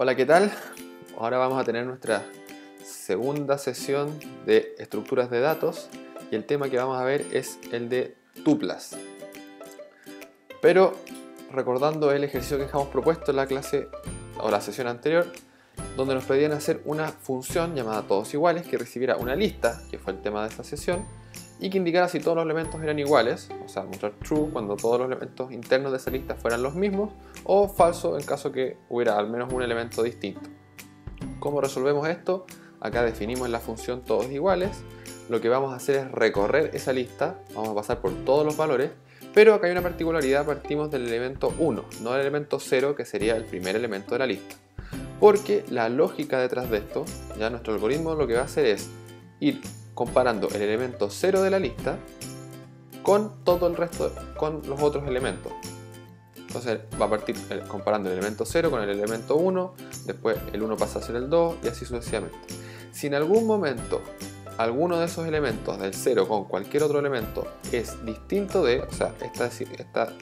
Hola, ¿qué tal? Ahora vamos a tener nuestra segunda sesión de estructuras de datos y el tema que vamos a ver es el de tuplas. Pero recordando el ejercicio que dejamos propuesto en la clase o la sesión anterior, donde nos pedían hacer una función llamada todos iguales que recibiera una lista, que fue el tema de esta sesión, y que indicara si todos los elementos eran iguales, o sea, mostrar true cuando todos los elementos internos de esa lista fueran los mismos, o falso en caso que hubiera al menos un elemento distinto. ¿Cómo resolvemos esto? Acá definimos la función todos iguales. Lo que vamos a hacer es recorrer esa lista, vamos a pasar por todos los valores, pero acá hay una particularidad, partimos del elemento 1, no del elemento 0, que sería el primer elemento de la lista. Porque la lógica detrás de esto, ya nuestro algoritmo lo que va a hacer es ir comparando el elemento 0 de la lista con todo el resto, con los otros elementos. Entonces va a partir comparando el elemento 0 con el elemento 1, después el 1 pasa a ser el 2 y así sucesivamente. Si en algún momento alguno de esos elementos del 0 con cualquier otro elemento es distinto de, o sea, esta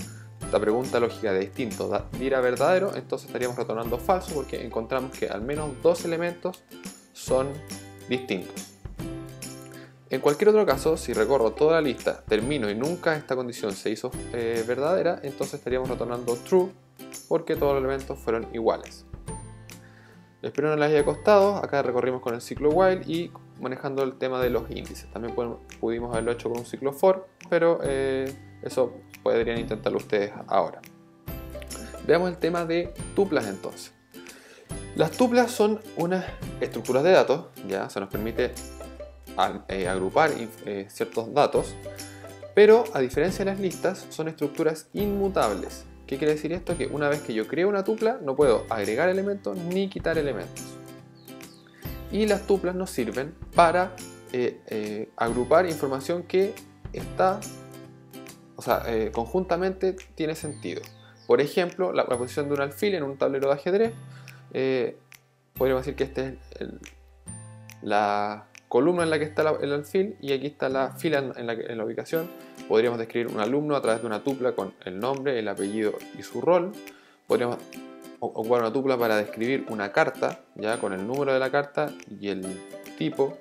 pregunta lógica de distinto dirá verdadero, entonces estaríamos retornando falso porque encontramos que al menos dos elementos son distintos. En cualquier otro caso, si recorro toda la lista, termino y nunca esta condición se hizo verdadera, entonces estaríamos retornando true porque todos los elementos fueron iguales. Espero no les haya costado. Acá recorrimos con el ciclo while y manejando el tema de los índices. También pudimos haberlo hecho con un ciclo for, pero eso podrían intentarlo ustedes ahora. Veamos el tema de tuplas entonces. Las tuplas son unas estructuras de datos, ya se nos permite agrupar ciertos datos, pero a diferencia de las listas son estructuras inmutables. ¿Qué quiere decir esto? Que una vez que yo creo una tupla no puedo agregar elementos ni quitar elementos. Y las tuplas nos sirven para agrupar información que está, conjuntamente tiene sentido. Por ejemplo, la posición de un alfil en un tablero de ajedrez, podríamos decir que esta es la columna en la que está el alfil y aquí está la fila en la ubicación. Podríamos describir un alumno a través de una tupla con el nombre, el apellido y su rol. Podríamos ocupar una tupla para describir una carta, ya con el número de la carta y el tipo.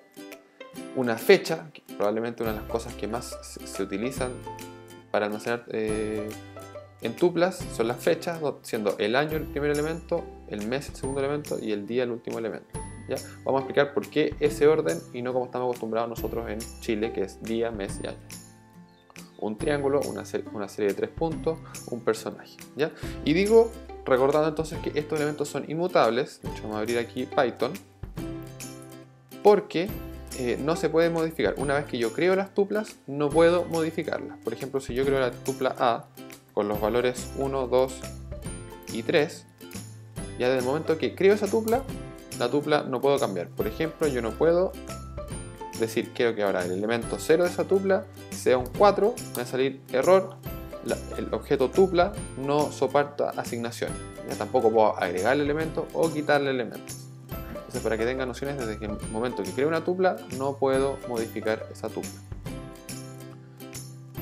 Una fecha, que probablemente una de las cosas que más se utilizan para almacenar en tuplas son las fechas, siendo el año el primer elemento, el mes el segundo elemento y el día el último elemento. ¿Ya? Vamos a explicar por qué ese orden y no como estamos acostumbrados nosotros en Chile, que es día, mes y año. Un triángulo, una serie de 3 puntos, un personaje. ¿Ya? Y digo, recordando entonces que estos elementos son inmutables, de hecho vamos a abrir aquí Python, porque no se puede modificar. Una vez que yo creo las tuplas, no puedo modificarlas. Por ejemplo, si yo creo la tupla A con los valores 1, 2 y 3, ya desde el momento que creo esa tupla, la tupla no puedo cambiar. Por ejemplo, yo no puedo decir quiero que ahora el elemento 0 de esa tupla sea un 4, me va a salir error, el objeto tupla no soporta asignaciones. Ya tampoco puedo agregarle elementos o quitarle elementos. Entonces, para que tengan nociones, desde el momento que creo una tupla no puedo modificar esa tupla.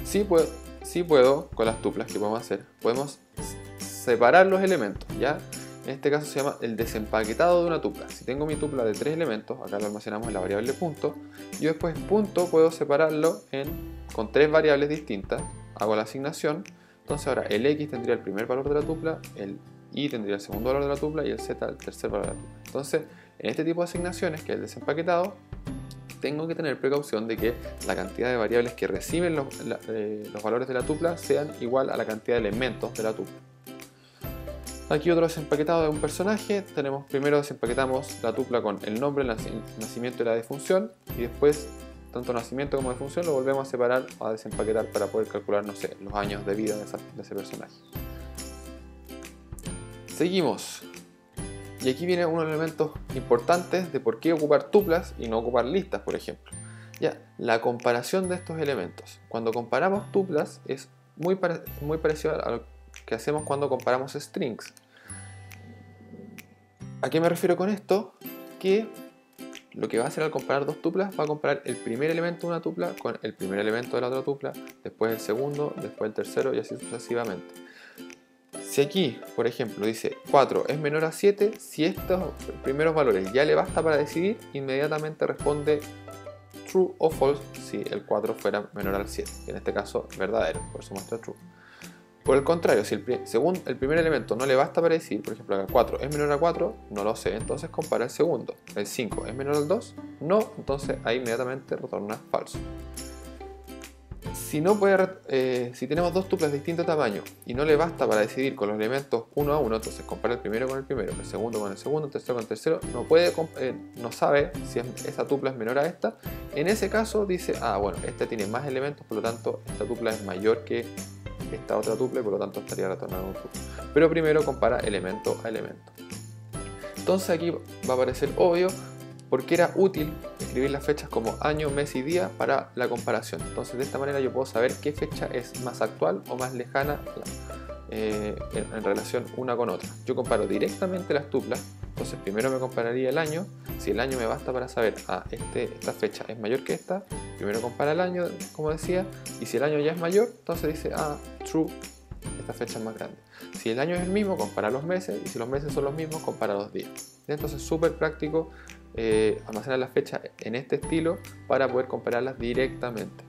Sí puedo con las tuplas que podemos hacer, podemos separar los elementos, ¿ya? En este caso se llama el desempaquetado de una tupla. Si tengo mi tupla de 3 elementos, acá lo almacenamos en la variable punto, yo después punto puedo separarlo con 3 variables distintas, hago la asignación, entonces ahora el x tendría el primer valor de la tupla, el y tendría el segundo valor de la tupla y el z el tercer valor de la tupla. Entonces, en este tipo de asignaciones, que es el desempaquetado, tengo que tener precaución de que la cantidad de variables que reciben los valores de la tupla sean igual a la cantidad de elementos de la tupla. Aquí otro desempaquetado de un personaje. Primero desempaquetamos la tupla con el nombre, el nacimiento y la defunción, y después tanto nacimiento como defunción lo volvemos a separar, a desempaquetar para poder calcular, no sé, los años de vida de ese personaje. Seguimos. Y aquí viene uno de los elementos importantes de por qué ocupar tuplas y no ocupar listas, por ejemplo. Ya, la comparación de estos elementos. Cuando comparamos tuplas es muy parecido a lo que hacemos cuando comparamos strings. ¿A qué me refiero con esto? Que lo que va a hacer al comparar dos tuplas, va a comparar el primer elemento de una tupla con el primer elemento de la otra tupla, después el segundo, después el tercero y así sucesivamente. Si aquí, por ejemplo, dice 4 es menor a 7, si estos primeros valores ya le basta para decidir, inmediatamente responde true o false si el 4 fuera menor al 7, que en este caso es verdadero, por eso muestra true. Por el contrario, si según el primer elemento no le basta para decir, por ejemplo acá 4 es menor a 4, no lo sé, entonces compara el segundo. El 5 es menor al 2, no, entonces ahí inmediatamente retorna falso. Si tenemos dos tuplas de distinto tamaño y no le basta para decidir con los elementos uno a uno, entonces compara el primero con el primero, el segundo con el segundo, el tercero con el tercero, no sabe si esa tupla es menor a esta. En ese caso dice, bueno, este tiene más elementos, por lo tanto esta tupla es mayor que esta otra tupla y por lo tanto estaría retornando un true. Pero primero compara elemento a elemento. Entonces aquí va a aparecer obvio porque era útil escribir las fechas como año, mes y día para la comparación. Entonces de esta manera yo puedo saber qué fecha es más actual o más lejana en relación una con otra. Yo comparo directamente las tuplas, entonces primero me compararía el año. Si el año me basta para saber, esta fecha es mayor que esta, primero compara el año, como decía, y si el año ya es mayor, entonces dice, true, esta fecha es más grande. Si el año es el mismo, compara los meses, y si los meses son los mismos, compara los días. Entonces súper práctico almacenar las fechas en este estilo para poder compararlas directamente,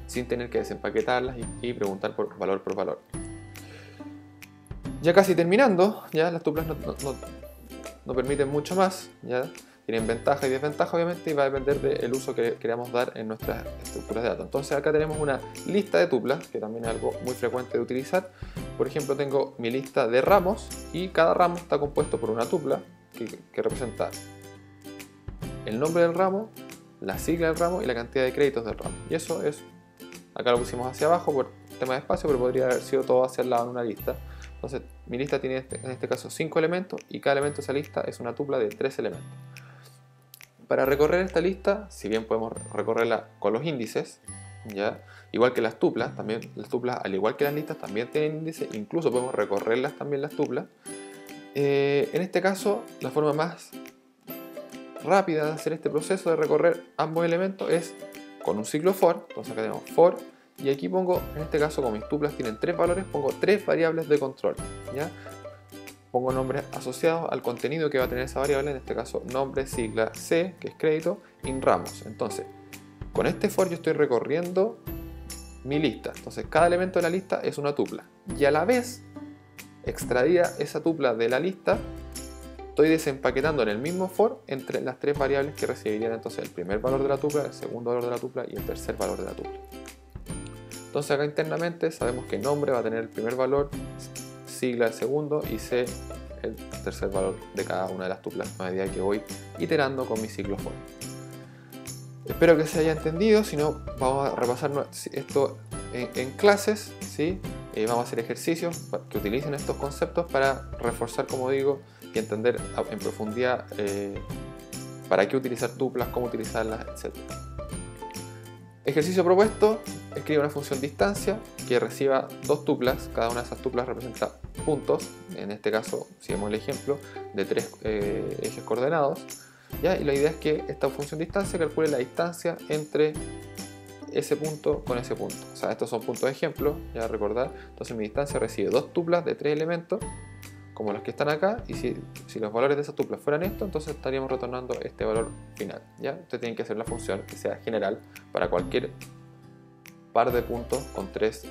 sin tener que desempaquetarlas y preguntar por valor. Ya casi terminando, ya las tuplas no permiten mucho más, ya tienen ventaja y desventaja obviamente y va a depender del uso que queramos dar en nuestras estructuras de datos. Entonces acá tenemos una lista de tuplas, que también es algo muy frecuente de utilizar. Por ejemplo, tengo mi lista de ramos y cada ramo está compuesto por una tupla que representa el nombre del ramo, la sigla del ramo y la cantidad de créditos del ramo. Y eso es, acá lo pusimos hacia abajo por tema de espacio, pero podría haber sido todo hacia el lado en una lista. Entonces mi lista tiene en este caso 5 elementos y cada elemento de esa lista es una tupla de 3 elementos. Para recorrer esta lista, si bien podemos recorrerla con los índices, ¿ya? Igual que las tuplas, también las tuplas, al igual que las listas, también tienen índices, incluso podemos recorrerlas también las tuplas. En este caso, la forma más rápida de hacer este proceso de recorrer ambos elementos es con un ciclo for. Entonces acá tenemos for y aquí pongo, en este caso como mis tuplas tienen 3 valores, pongo 3 variables de control, ¿ya? Pongo nombres asociados al contenido que va a tener esa variable, en este caso nombre, sigla, C, que es crédito, in ramos. Entonces con este for yo estoy recorriendo mi lista, entonces cada elemento de la lista es una tupla y a la vez extraída esa tupla de la lista estoy desempaquetando en el mismo for entre las 3 variables que recibirían entonces el primer valor de la tupla, el segundo valor de la tupla y el tercer valor de la tupla. Entonces acá internamente sabemos que nombre va a tener el primer valor, sigla el segundo y C el tercer valor de cada una de las tuplas a medida que voy iterando con mi ciclo for. Espero que se haya entendido, si no vamos a repasar esto en clases, ¿sí? Vamos a hacer ejercicios que utilicen estos conceptos para reforzar, como digo, y entender en profundidad para qué utilizar tuplas, cómo utilizarlas, etc. Ejercicio propuesto: escribe una función distancia que reciba 2 tuplas, cada una de esas tuplas representa puntos, en este caso, si vemos el ejemplo, de 3 ejes coordenados, ¿ya? Y la idea es que esta función distancia calcule la distancia entre ese punto con ese punto. O sea, estos son puntos de ejemplo, ya recordar. Entonces mi distancia recibe 2 tuplas de 3 elementos, como los que están acá, y si los valores de esas tuplas fueran esto, entonces estaríamos retornando este valor final, ¿ya? Ustedes tienen que hacer la función que sea general para cualquier par de puntos con 3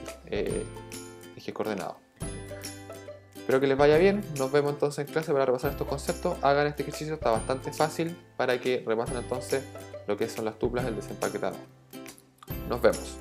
ejes coordenados. Espero que les vaya bien, nos vemos entonces en clase para repasar estos conceptos. Hagan este ejercicio, está bastante fácil para que repasen entonces lo que son las tuplas del desempaquetado. Nos vemos.